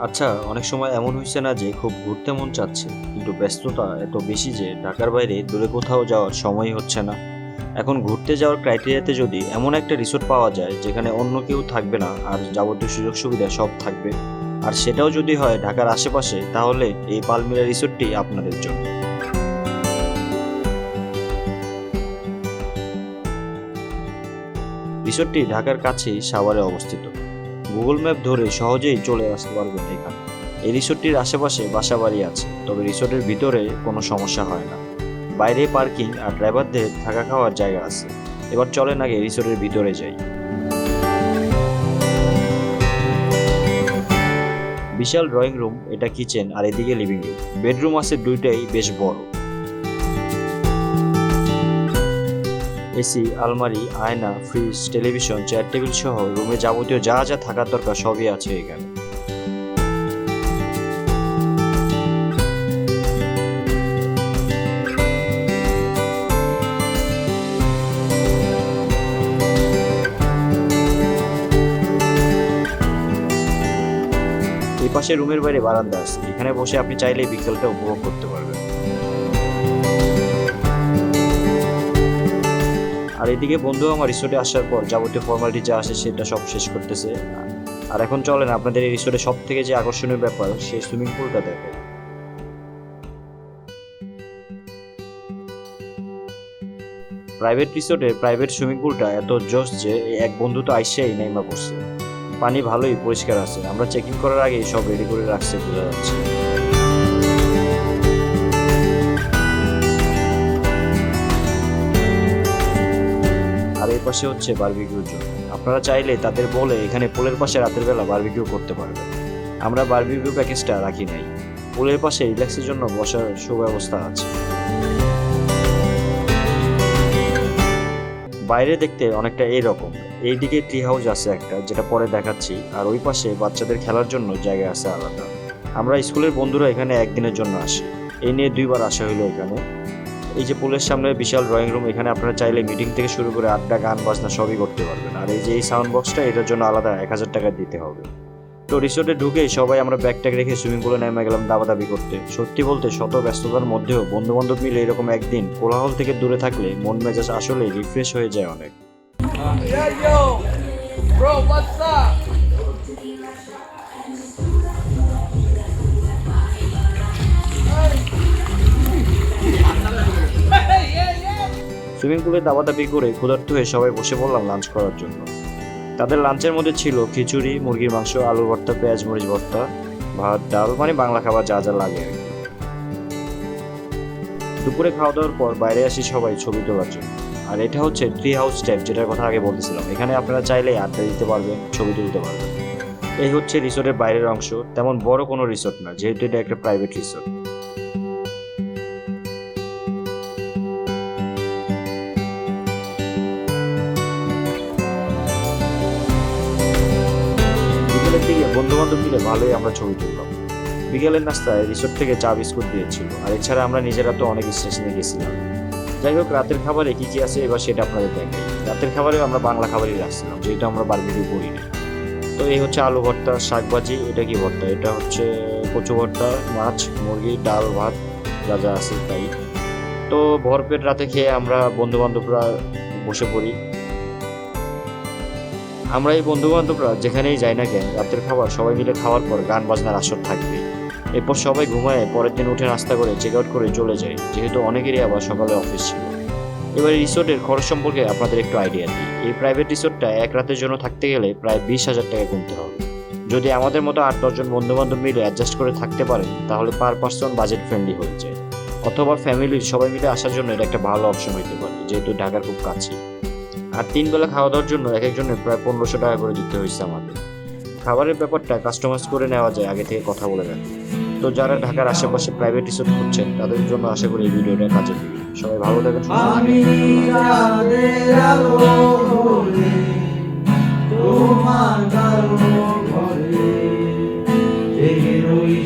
আচ্ছা, অনেক সময় এমন হইছে না যে খুব ঘুরতে মন চাচ্ছে, কিন্তু ব্যস্ততা এত বেশি যে ঢাকার বাইরে দূরে কোথাও যাওয়ার সময়ই হচ্ছে না। এখন ঘুরতে যাওয়ার ক্রাইটেরিয়াতে যদি এমন একটা রিসোর্ট পাওয়া যায় যেখানে অন্য কেউ থাকবে না আর যাবতীয় সুযোগ সুবিধা সব থাকবে, আর সেটাও যদি হয় ঢাকার আশেপাশে, তাহলে এই পালমিরা রিসোর্টটি আপনাদের জন্য। রিসোর্টটি ঢাকার কাছেই সাভারে অবস্থিত। গুগল ম্যাপ ধরে সহজেই চলে আসতে পারবেন এখানে। এই রিসোর্টটির আশেপাশে বাসাবাড়ি আছে, তবে রিসোর্টের ভিতরে কোনো সমস্যা হয় না। বাইরে পার্কিং আর ড্রাইভারদের থাকা খাওয়ার জায়গা আছে। এবার চলেন আগে রিসোর্টের ভিতরে যাই। বিশাল ড্রয়িং রুম, এটা কিচেন, আর এদিকে লিভিং রুম। বেডরুম আছে দুইটাই বেশ বড়। এসি, আলমারি, আয়না, ফ্রিজ, টেলিভিশন, চেয়ার টেবিল সহ রুমে যাবতীয় যা যা থাকার দরকার সবই আছে এখানে। এই পাশে রুমের বাইরে বারান্দা আছে, এখানে বসে আপনি চাইলেই বিকেলটা উপভোগ করতে পারবেন। আর এদিকে বন্ধু আমার রিসোর্টে আসার পর যাবতীয় ফর্মালিটি যা আসে সেটা সব শেষ করতেছে। আর এখন চলেন আপনাদের এই রিসোর্টে সব থেকে যে আকর্ষণীয় ব্যাপার, সেই সুইমিং পুলটা দেখেন। প্রাইভেট রিসোর্টের প্রাইভেট সুইমিং পুলটা এত জোস যে এই এক বন্ধু তো আইসেই নেমা পড়ছে। পানি ভালোই পরিষ্কার আছে, আমরা চেক ইন করার আগেই সব রেডি করে রাখছে বোঝা যাচ্ছে। আর এই পাশে হচ্ছে বারবিকিউর জন্য। আপনারা চাইলে তাদের বলে এখানে পুলের পাশে রাতের বেলা বারবিকিউ করতে পারবেন। আমরা বারবিকিউ প্যাকেজটা রাখি নাই। পুলের পাশে রিল্যাক্সের জন্য বসার সুব্যবস্থা আছে। বাইরে দেখতে অনেকটা এইরকম। এইদিকে ট্রি হাউস আছে একটা, যেটা পরে দেখাচ্ছি, আর ওই পাশে বাচ্চাদের খেলার জন্য জায়গা আছে আলাদা। আমরা স্কুলের বন্ধুরা এখানে একদিনের জন্য আসি, এই নিয়ে 2বার আসা হলো এখানে। এই যে পুলের সামনে বিশাল ড্রয়িং রুম, এখানে আপনারা চাইলে মিটিং থেকে শুরু করে আড্ডা, গান বাজনা সবই করতে পারবেন। আর এই যে এই সাউন্ড বক্সটা, এটার জন্য আলাদা 1000 টাকা দিতে হবে। তো রিসোর্টে ঢুকেই সবাই আমরা ব্যাগ ট্যাগ রেখে সুইমিং পুলে নেমে গেলাম দাবাদাবি করতে। সত্যি বলতে শত ব্যস্ততার মধ্যেও বন্ধু বান্ধব মিলে এরকম একদিন কোলাহল থেকে দূরে থাকলে মন মেজাজ আসলে রিফ্রেশ হয়ে যায় অনেক। Yeah, yo, bro, what's up? Swimming পুলে দাবাদাবি করে ক্ষুধার্ত হয়ে সবাই বসে পড়লাম লাঞ্চ করার জন্য। তাদের লাঞ্চের মধ্যে ছিল খিচুড়ি, মুরগির মাংস, আলু ভর্তা, পেঁয়াজ মরিচ ভর্তা, ভাত, ডাল, মানে বাংলা খাবার যা যা লাগে আর কি। দুপুরে খাওয়া দাওয়ার পর বাইরে আসি সবাই ছবি তোলার জন্য। আর এটা হচ্ছে ট্রি হাউস টাইপ, যেটার কথা আগে বলতেছিলাম। এখানে আপনারা চাইলে আড্ডা দিতে পারবেন, ছবি তুলতে পারবেন। এই হচ্ছে রিসোর্টের বাইরের অংশ। তেমন বড় কোনো রিসোর্ট না, যেহেতু এটা একটা প্রাইভেট রিসোর্ট। বিকেলের দিকে বন্ধু বান্ধব মিলে ভালোই আমরা ছবি তুললাম। বিকেলের নাস্তায় রিসোর্ট থেকে চা বিস্কুট দিয়েছিল, আর এছাড়া আমরা নিজেরা তো অনেক স্টেশনে গেছিলাম। যাই হোক, রাতের খাবারে কি কি আছে এবার সেটা আপনাদের দেখাই। রাতের খাবারেও আমরা বাংলা খাবারই রাখছিলাম, যেহেতু আমরা বারবিকিউ করিনি। তো এই হচ্ছে আলু ভর্তা, শাক ভাজি, এটা কি ভর্তা, এটা হচ্ছে কচু ভর্তা, মাছ, মুরগি, ডাল, ভাত, যা যা আছে তাই। তো ভরপেট রাতে খেয়ে আমরা বন্ধু বান্ধবরা বসে পড়ি। আমরা এই বন্ধু বান্ধবরা যেখানেই যাই না কেন, রাতের খাবার সবাই মিলে খাওয়ার পর গান বাজনার আসর থাকবে। এরপর সবাই ঘুমায়, পরের দিন উঠে নাস্তা করে চেক আউট করে চলে যায়, যেহেতু অনেকেরই আবার সকালে অফিস ছিল। এবার রিসোর্টের খরচ সম্পর্কে আপনাদের একটু আইডিয়া দিই। এই প্রাইভেট রিসোর্টটা এক রাতের জন্য থাকতে গেলে প্রায় 20,000 টাকা গুনতে হবে। যদি আমাদের মতো 8-10 জন বন্ধু বান্ধব মিলে অ্যাডজাস্ট করে থাকতে পারেন, তাহলে পার পার্সন বাজেট ফ্রেন্ডলি হয়ে যায়। অথবা ফ্যামিলির সবাই মিলে আসার জন্য এটা একটা ভালো অপশন হতে পারে, যেহেতু ঢাকার খুব কাছে। আর 3 বেলা খাওয়া দাওয়ার জন্য এক একজনের প্রায় 1500 টাকা করে দিতে হয়েছে আমাদের। খাবারের ব্যাপারটা কাস্টমাইজ করে নেওয়া যায়, আগে থেকে কথা বলে রাখি। তো যারা ঢাকার আশেপাশে প্রাইভেট রিসোর্ট খুঁজছেন, তাদের জন্য আশা করি এই ভিডিওটা কাজে দিবে। সবাই ভালো থাকেন, সুস্থ থাকেন। আমি রাতের আলো হলে তোমার কালো ঘরে জেগে রই